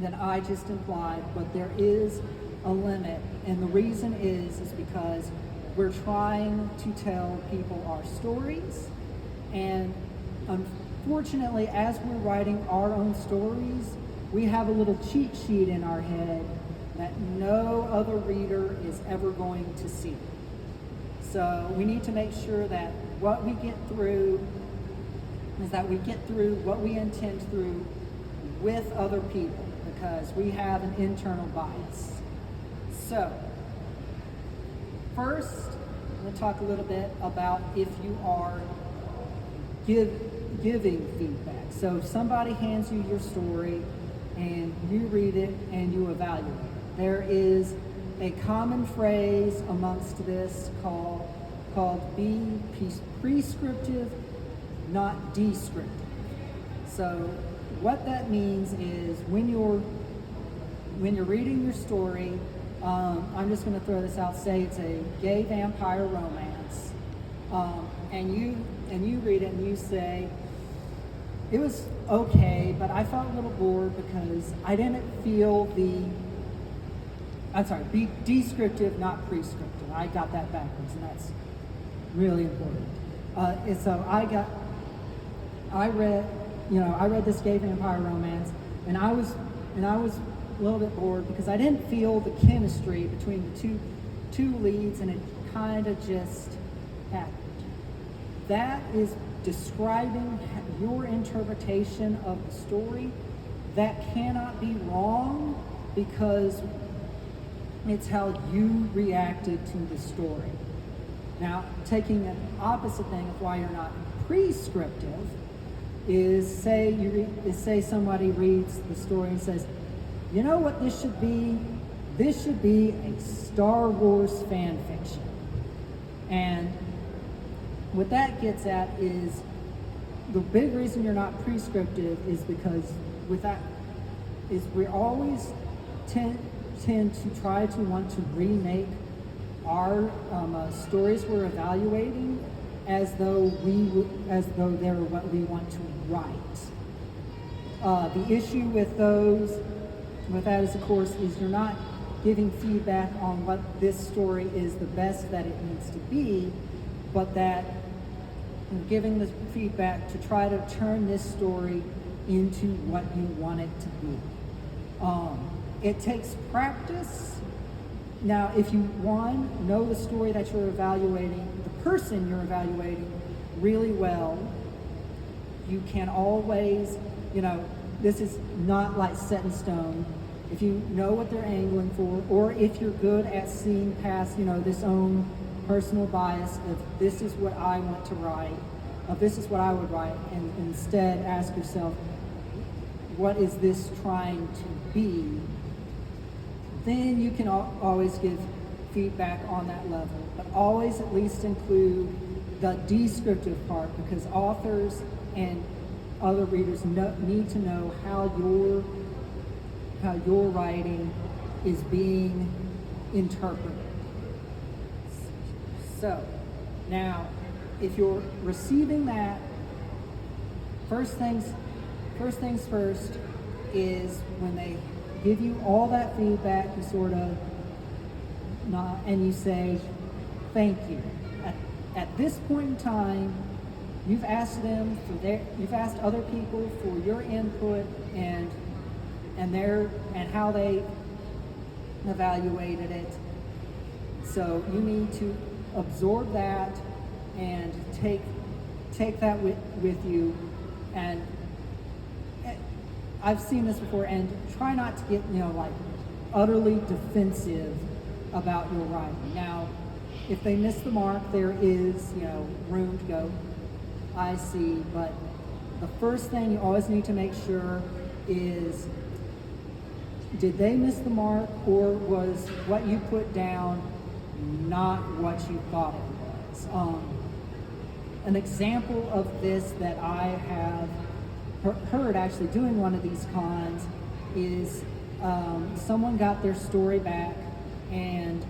that I just implied, but there is a limit, and the reason is because we're trying to tell people our stories, and unfortunately, as we're writing our own stories, we have a little cheat sheet in our head that no other reader is ever going to see. So we need to make sure that what we get through is that we get through what we intend through with other people, because we have an internal bias. So, first, I'm going to talk a little bit about if you are giving feedback. So if somebody hands you your story and you read it and you evaluate it, there is a common phrase amongst this called be prescriptive, not descriptive. So what that means is when you're reading your story, I'm just going to throw this out. Say it's a gay vampire romance, and you read it and you say it was okay, but I felt a little bored because I didn't feel be descriptive, not prescriptive. I got that backwards, and that's really important. And so I read this gay vampire romance, and I was a little bit bored because I didn't feel the chemistry between the two leads, and it kind of just happened. That is describing your interpretation of the story. That cannot be wrong because it's how you reacted to the story. Now, taking an opposite thing of why you're not prescriptive is say somebody reads the story and says, you know what this should be? This should be a Star Wars fan fiction. And what that gets at is the big reason you're not prescriptive is because with that is we always tend to try to want to remake our stories we're evaluating as though they're what we want to write. The issue with that is, of course, is you're not giving feedback on what this story is the best that it needs to be, but that you're giving the feedback to try to turn this story into what you want it to be. It takes practice. Now, if you, know the story that you're evaluating, the person you're evaluating really well, you can always, this is not like set in stone. If you know what they're angling for, or if you're good at seeing past, this own personal bias of this is what I want to write, of this is what I would write, and instead ask yourself, what is this trying to be? Then you can always give feedback on that level, but always at least include the descriptive part, because authors and other readers need to know how your writing is being interpreted. So now, if you're receiving that, first things first is when they give you all that feedback, you sort of nod and you say, thank you. At this point in time, you've asked them you've asked other people for your input and how they evaluated it. So you need to absorb that and take that with you. And I've seen this before, and try not to get utterly defensive about your writing. Now, if they miss the mark, there is room to go. I see, but the first thing you always need to make sure is, did they miss the mark, or was what you put down not what you thought it was? An example of this that I have heard actually doing one of these cons is someone got their story back and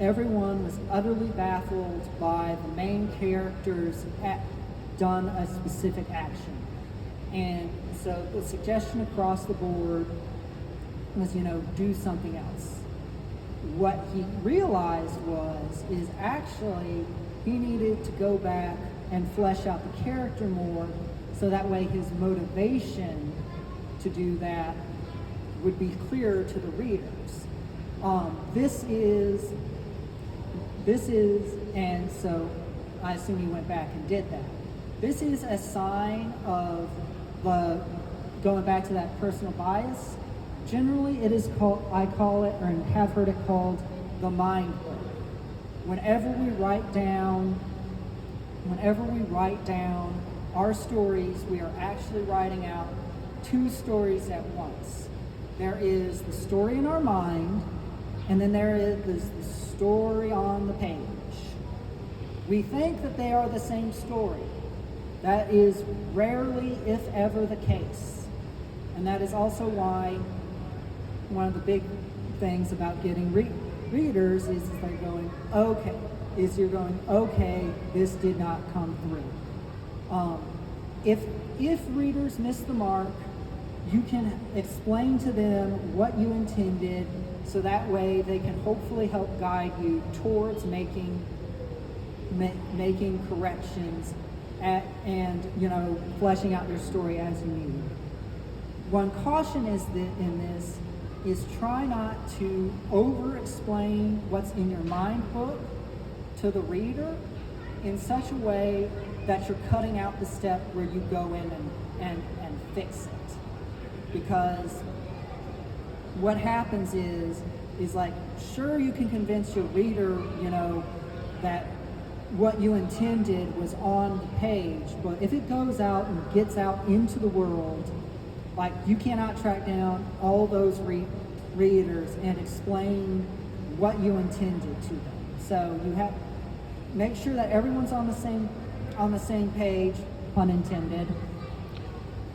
everyone was utterly baffled by the main characters done a specific action. And so the suggestion across the board do something else. What he realized is actually he needed to go back and flesh out the character more, so that way his motivation to do that would be clearer to the readers. This is, and so I assume he went back and did that. This is a sign of going back to that personal bias. Generally, it is called, I call it, or have heard it called, the mind book. Whenever we write down our stories, we are actually writing out two stories at once. There is the story in our mind, and then there is the story on the page. We think that they are the same story. That is rarely, if ever, the case. And that is also why one of the big things about getting readers is they're going, you're going, okay, this did not come through. If readers miss the mark, you can explain to them what you intended, so that way they can hopefully help guide you towards making corrections and fleshing out your story as you need. One caution in this is try not to over-explain what's in your mind book to the reader in such a way that you're cutting out the step where you go in and fix it. Because what happens is like, sure, you can convince your reader, that what you intended was on the page, but if it goes out and gets out into the world, like, you cannot track down all those readers and explain what you intended to them. So you have make sure that everyone's on the same page, pun intended,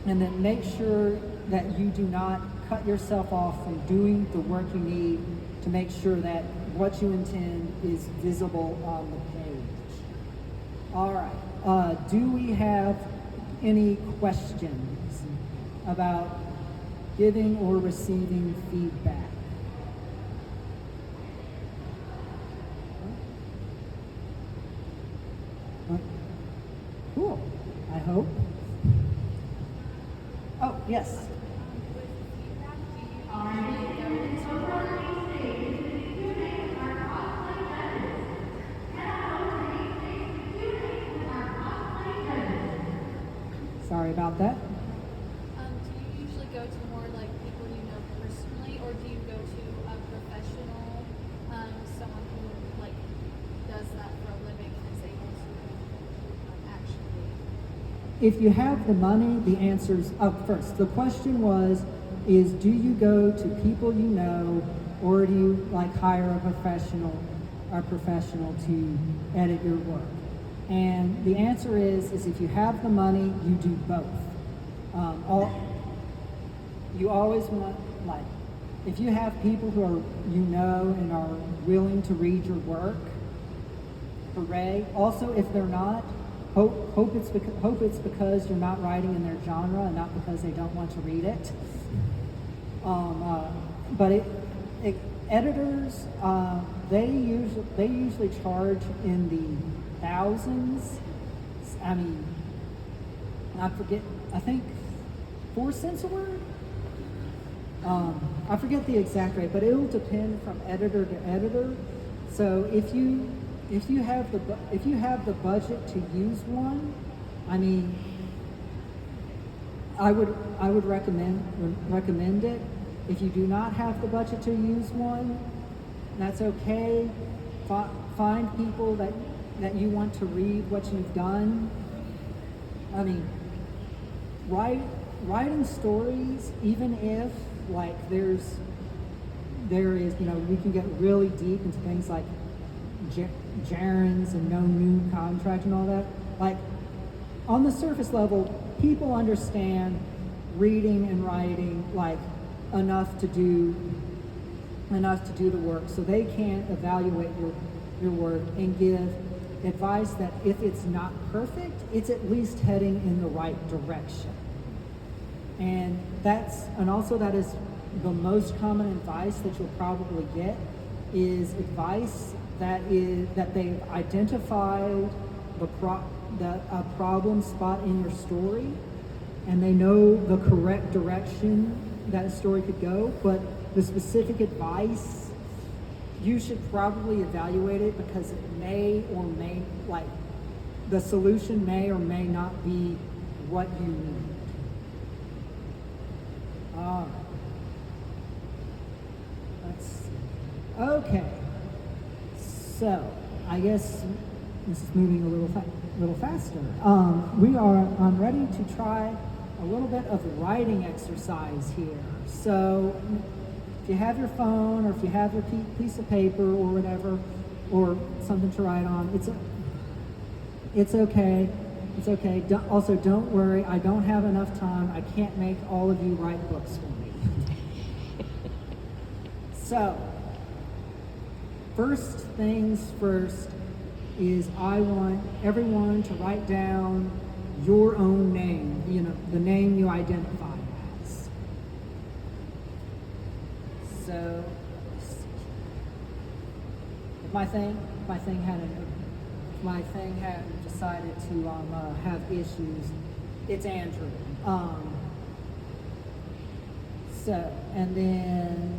and then make sure that you do not cut yourself off from doing the work you need to make sure that what you intend is visible on the page. All right. Do we have any questions about giving or receiving feedback? Cool. I hope. Oh, yes. Sorry about that. Do you usually go to more like people you know personally, or do you go to a professional, someone who like does that for a living and is able to actually? If you have the money, the answer is up first. The question is do you go to people you know, or do you like hire a professional to edit your work? And the answer is if you have the money, you do both. You always want, like, if you have people who are and are willing to read your work, hooray. Also, if they're not, hope it's because you're not writing in their genre and not because they don't want to read it. But editors, they usually charge in the thousands. I mean, I think 4 cents a word. I forget the exact rate, but it will depend from editor to editor. So if you have the budget to use one, I mean, I would recommend it. If you do not have the budget to use one, that's okay. Find people that you want to read what you've done. I mean, writing stories, even if like there is, we can get really deep into things like gerunds and no new contract and all that. Like, on the surface level, people understand reading and writing like enough to do the work, so they can evaluate your work and give advice that if it's not perfect, it's at least heading in the right direction. And also that is the most common advice that you'll probably get is advice that they've identified a problem spot in your story, and they know the correct direction that a story could go, but the specific advice, you should probably evaluate it because it may or may, like, the solution may or may not be what you need. All right. Let's see. Okay. So, I guess this is moving a little faster. I'm ready to try a little bit of writing exercise here. So, if you have your phone or if you have your piece of paper or whatever, or something to write on, it's okay. It's okay. Also, don't worry. I don't have enough time. I can't make all of you write books for me. So, first things first is I want everyone to write down your own name, the name you identify as. So, if my thing had decided to have issues, it's Andrew. And then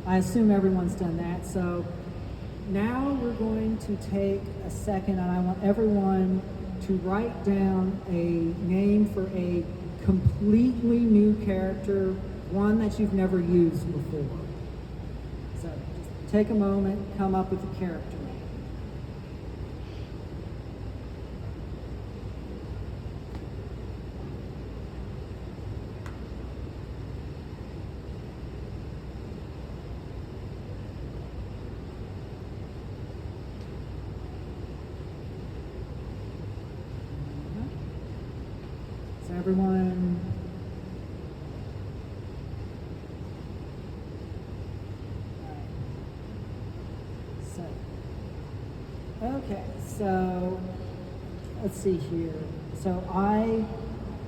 I assume everyone's done that. So now we're going to take a second, and I want everyone to write down a name for a completely new character, one that you've never used before. So just take a moment, come up with a character name. Everyone, so let's see here. So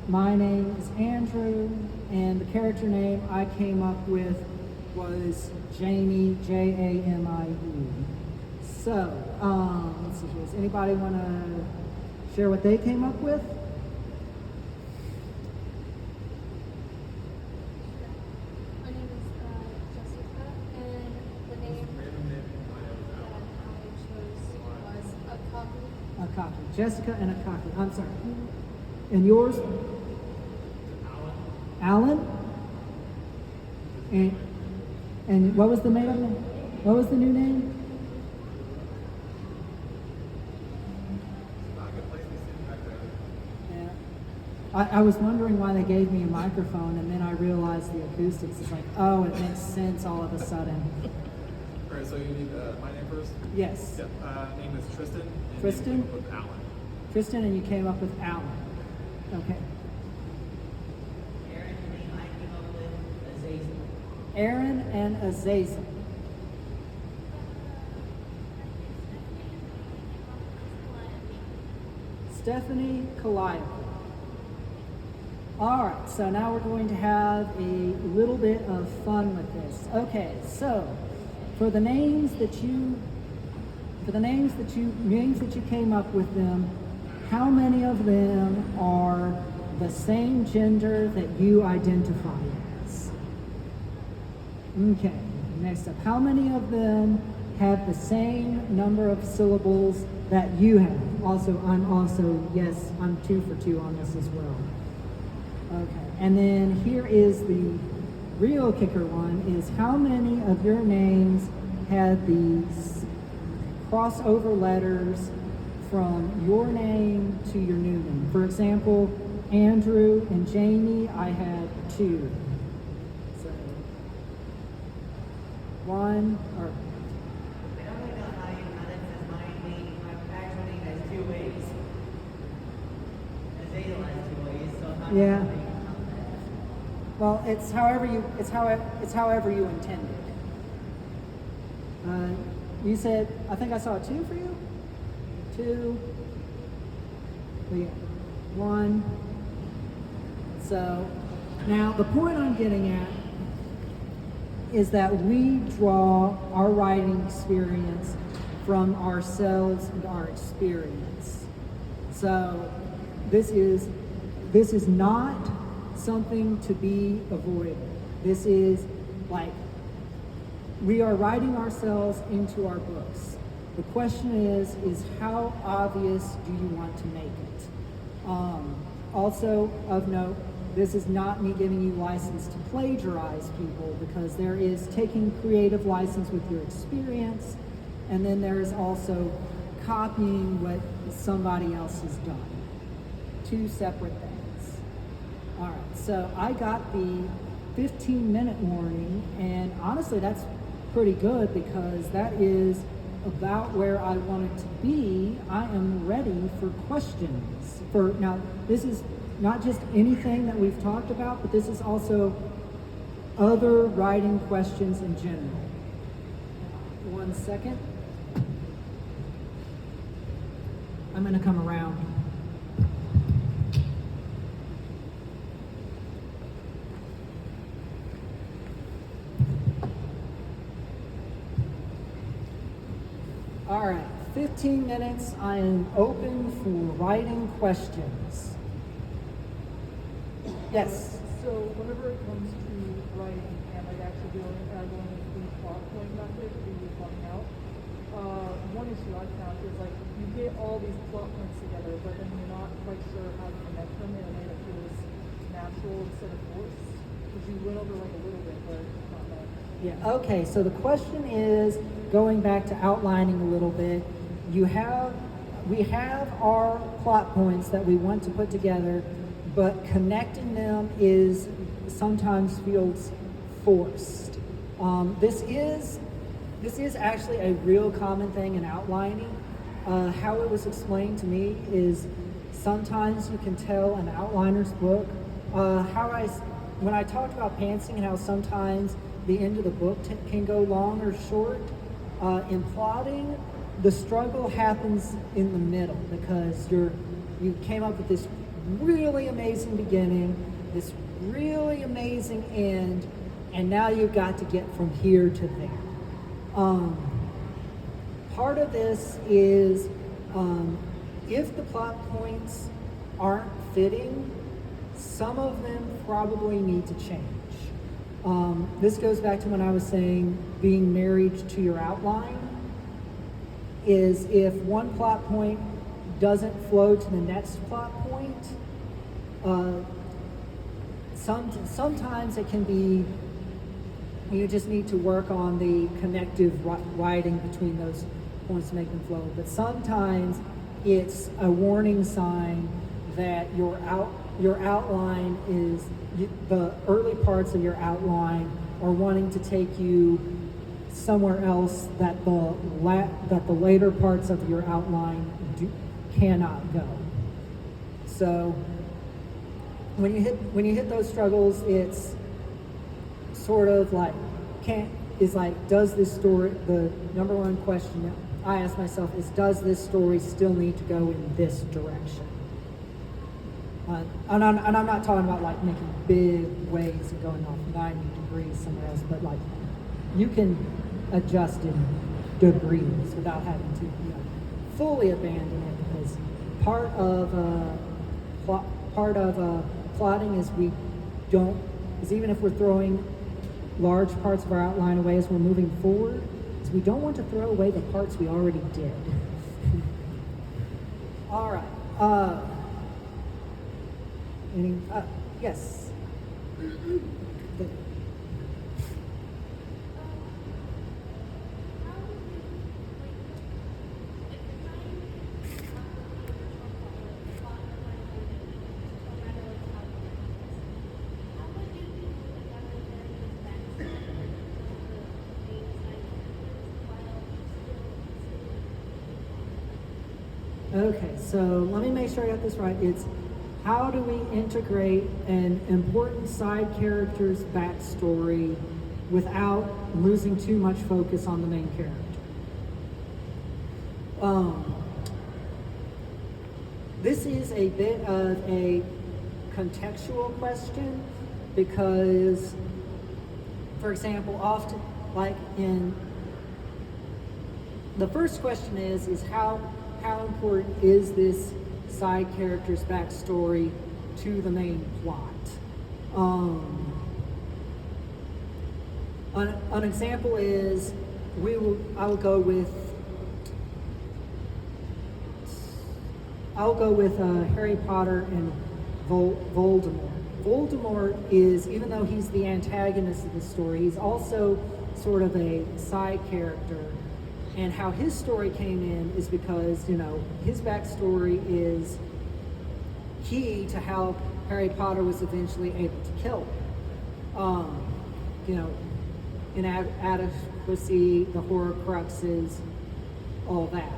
my name is Andrew, and the character name I came up with was Jamie, Jamie. So, let's see here. Does anybody want to share what they came up with? Jessica and Akaki. I'm sorry. And yours? Alan. And what was the name of it? What was the new name? Yeah. I was wondering why they gave me a microphone, and then I realized the acoustics. It's like, oh, it makes sense all of a sudden. All right, so you need my name first? Yes. Yep. Name is Tristan. And Tristan? with Alan. Tristan, and you came up with Alan. Okay. Aaron, the name I came up with, Azazel. Aaron and Azazel. Stephanie Calliope. All right, so now we're going to have a little bit of fun with this. Okay, so for the names that you came up with them, how many of them are the same gender that you identify as? Okay, next up, how many of them have the same number of syllables that you have? Yes, I'm 2 for 2 on this as well. Okay, and then here is the real kicker one, is how many of your names had these crossover letters from your name to your new name? For example, Andrew and Jamie, I had 2. So, 1, or... I don't really know how that says my name, my actual name has 2 ways. Azazel has 2 ways, so how do Yeah. you count that? Well, it's however you intended. You said, I think I saw a 2 for you? 2. We got 1. So, now the point I'm getting at is that we draw our writing experience from ourselves and our experience. So this is not something to be avoided. This is like we are writing ourselves into our books. The question is how obvious do you want to make it? Also of note, this is not me giving you license to plagiarize people, because there is taking creative license with your experience, and then there is also copying what somebody else has done. Two separate things. All right, so I got the 15-minute warning, and honestly, that's pretty good because that is about where I wanted to be. I am ready for questions. Now, this is not just anything that we've talked about, but this is also other writing questions in general. 1 second. I'm going to come around. All right, 15 minutes. I am open for writing questions. Yes. So whenever it comes to writing and like actually going with the plot point method that you were talking out, one issue I found is like you get all these plot points together, but then you're not quite sure how to connect them in a way that feels natural instead of forced. Because you went over like a little bit, but not much. Yeah, okay, so the question is, going back to outlining a little bit, we have our plot points that we want to put together, but connecting them is sometimes feels forced. This is actually a real common thing in outlining. How it was explained to me is sometimes you can tell an outliner's book. When I talked about pantsing and how sometimes the end of the book can go long or short, in plotting, the struggle happens in the middle because you came up with this really amazing beginning, this really amazing end, and now you've got to get from here to there. Part of this is if the plot points aren't fitting, some of them probably need to change. This goes back to when I was saying being married to your outline, is if one plot point doesn't flow to the next plot point, sometimes it can be, you just need to work on the connective writing between those points to make them flow. But sometimes it's a warning sign that your outline is, the early parts of your outline are wanting to take you somewhere else that the later parts of your outline cannot go. So when you hit those struggles, it's sort of like does this story, the number one question that I ask myself is, does this story still need to go in this direction? And I'm not talking about like making big waves and going off 90 degrees somewhere else, but like you can adjust in degrees without having to fully abandon it, because part of plotting is even if we're throwing large parts of our outline away as we're moving forward, is we don't want to throw away the parts we already did. All right. Yes. Good. Okay, so let me make sure I got this right. It's how do we integrate an important side character's backstory without losing too much focus on the main character? This is a bit of a contextual question because for example, often, like in the first question is how important is this side character's backstory to the main plot? An example is I'll go with Harry Potter and Voldemort. Voldemort is, even though he's the antagonist of the story, he's also sort of a side character. And how his story came in is because, you know, his backstory is key to how Harry Potter was eventually able to kill him. You know, inadequacy, the Horcruxes, all that.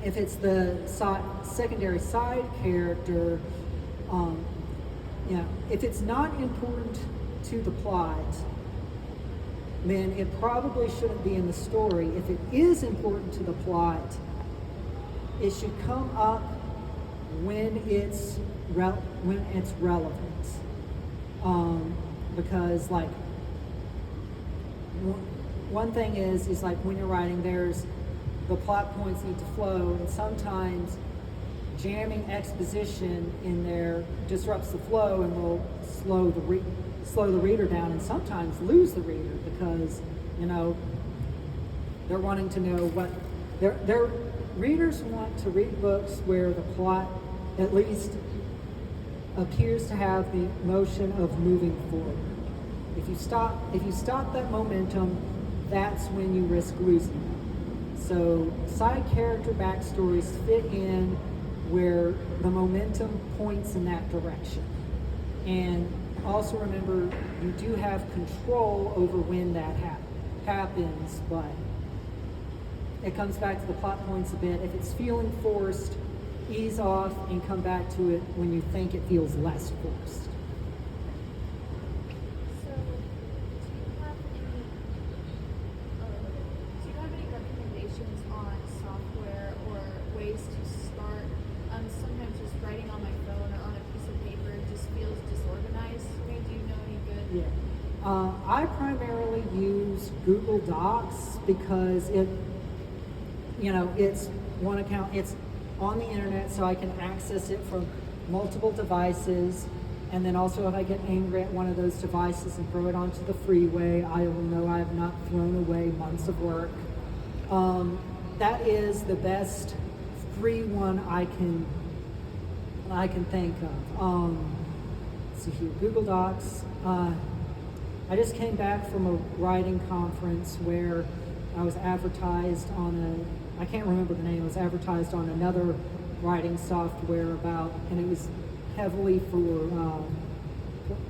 If it's the secondary side character, you know, if it's not important to the plot, then it probably shouldn't be in the story. If it is important to the plot, it should come up when it's relevant. Because like one thing is like when you're writing, the plot points need to flow, and sometimes jamming exposition in there disrupts the flow and will slow the reader down, and sometimes lose the reader because, you know, they're wanting to know what their readers want to read books where the plot at least appears to have the motion of moving forward. If you stop that momentum, that's when you risk losing them. So side character backstories fit in where the momentum points in that direction. And also remember, you do have control over when that happens, but it comes back to the plot points a bit. If it's feeling forced, ease off and come back to it when you think it feels less forced. So, do you have any recommendations on software or ways to start? Sometimes just writing on my phone or on a piece of paper just feels disorganized to me. Do you know any good? Yeah. I primarily use Google Docs because it's one account, it's on the internet, so I can access it from multiple devices. And then also if I get angry at one of those devices and throw it onto the freeway, I will know I have not thrown away months of work. That is the best free one I can think of. Let's see here, Google Docs. I just came back from a writing conference where I was advertised I can't remember the name, it was advertised on another writing software and it was heavily for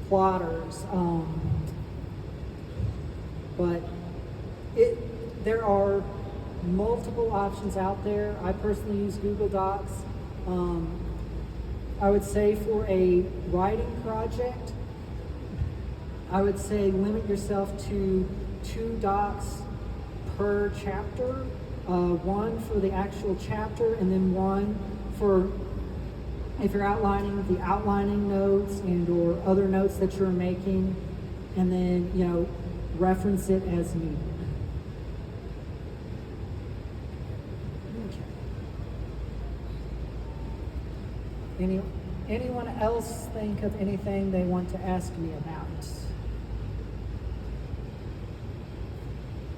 plotters. But there are multiple options out there. I personally use Google Docs. I would say for a writing project, I would say limit yourself to 2 docs per chapter. One for the actual chapter, and then one for if you're outlining the outlining notes and or other notes that you're making, and then, you know, reference it as needed. Okay. Anyone else think of anything they want to ask me about?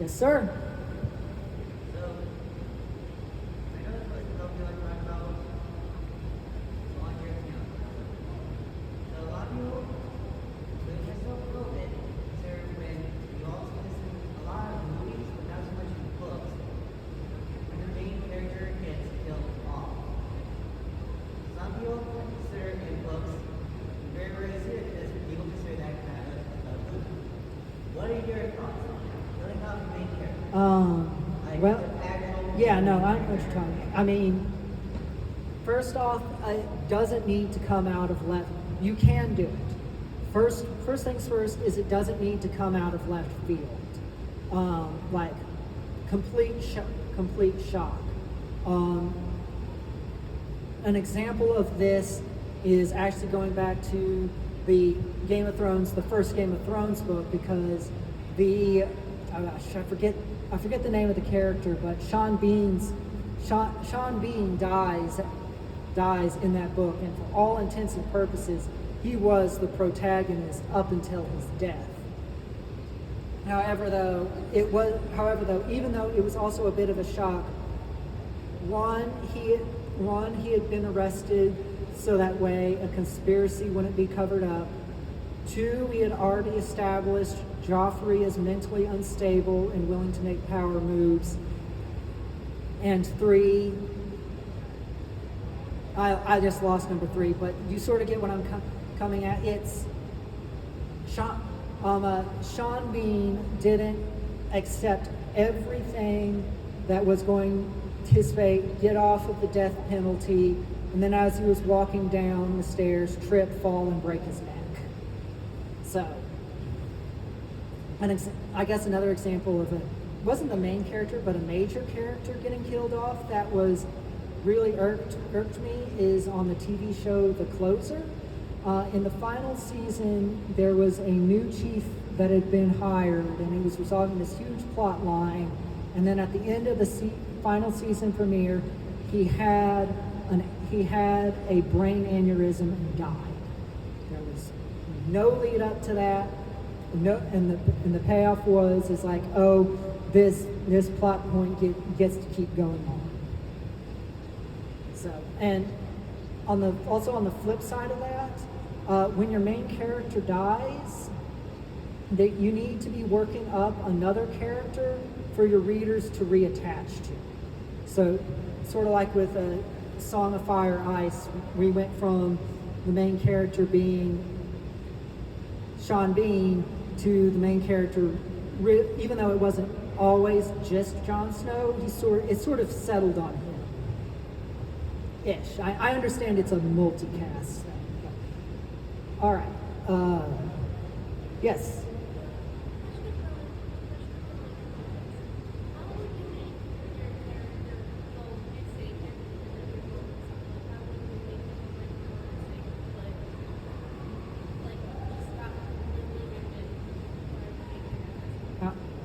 Yes, sir. So, I know that's what you like talking about. So on your account. So a lot of people, put yourself a little bit, consider when you also listen a lot of movies, but not so much books. When your main character gets killed off. Some people consider in books very rare because people consider that kind of a movie. What are your thoughts on that? Really how the main character? Well, yeah, no, I know what you're talking about. I mean, first off, it doesn't need to come out of left. You can do it. First things first is it doesn't need to come out of left field. Like complete shock. An example of this is actually going back to the Game of Thrones, the first Game of Thrones book, because the oh gosh, I forget the name of the character, but Sean Bean dies in that book, and for all intents and purposes, he was the protagonist up until his death. However, though, even though it was also a bit of a shock, one, he had been arrested so that way a conspiracy wouldn't be covered up. Two, we had already established Joffrey is mentally unstable and willing to make power moves. And three, I just lost number three, but you sort of get what I'm coming at. It's Sean Bean didn't accept everything that was going his fate, get off of the death penalty, and then as he was walking down the stairs, trip, fall, and break his neck. So, I guess another example of wasn't the main character, but a major character getting killed off that was really irked me is on the TV show The Closer. In the final season, there was a new chief that had been hired, and he was resolving this huge plot line. And then at the end of the final season premiere, he had a brain aneurysm and died. There was no lead up to that. No, and the payoff is like, oh, this plot point gets to keep going on. So, and also on the flip side of that, when your main character dies, that you need to be working up another character for your readers to reattach to. So, sort of like with a Song of Fire Ice, we went from the main character being Sean Bean to the main character, even though it wasn't always just Jon Snow, it sort of settled on him. Ish. I understand it's a multicast thing. But. All right. Yes.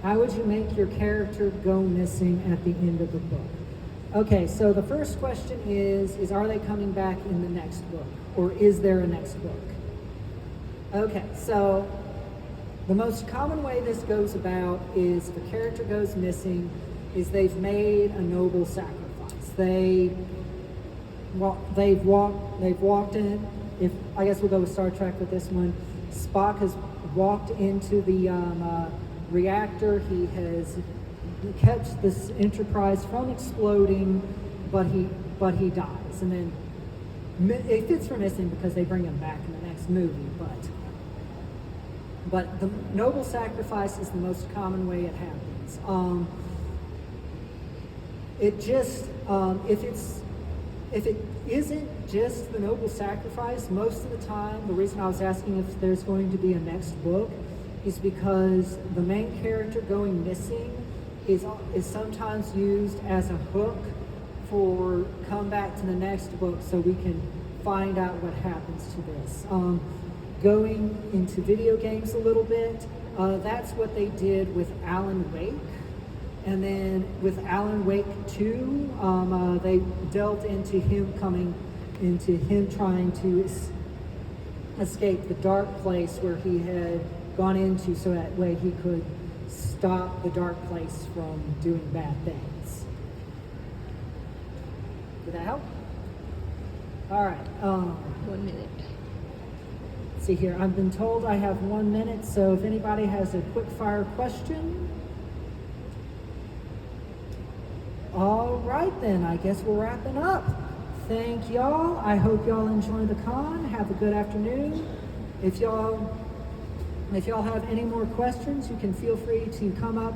How would you make your character go missing at the end of the book? Okay, so the first question is are they coming back in the next book? Or is there a next book? Okay, so the most common way this goes about is if a character goes missing, is they've made a noble sacrifice. They've walked in, I guess we'll go with Star Trek with this one. Spock has walked into the reactor. He has kept this Enterprise from exploding, but he dies. And then it fits for missing because they bring him back in the next movie. But the noble sacrifice is the most common way it happens. If it isn't just the noble sacrifice, most of the time, the reason I was asking if there's going to be a next book is because the main character going missing is sometimes used as a hook for come back to the next book so we can find out what happens to this. Going into video games a little bit, that's what they did with Alan Wake. And then with Alan Wake 2, they delved into him trying to escape the dark place where he had gone into so that way he could stop the dark place from doing bad things. Did that help? All right. 1 minute. Let's see here. I've been told I have 1 minute, so if anybody has a quick fire question. All right then, I guess we're wrapping up. Thank y'all. I hope y'all enjoy the con. Have a good afternoon. If y'all have any more questions, you can feel free to come up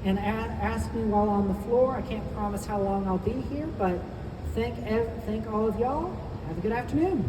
and ask me while on the floor. I can't promise how long I'll be here, but thank all of y'all. Have a good afternoon.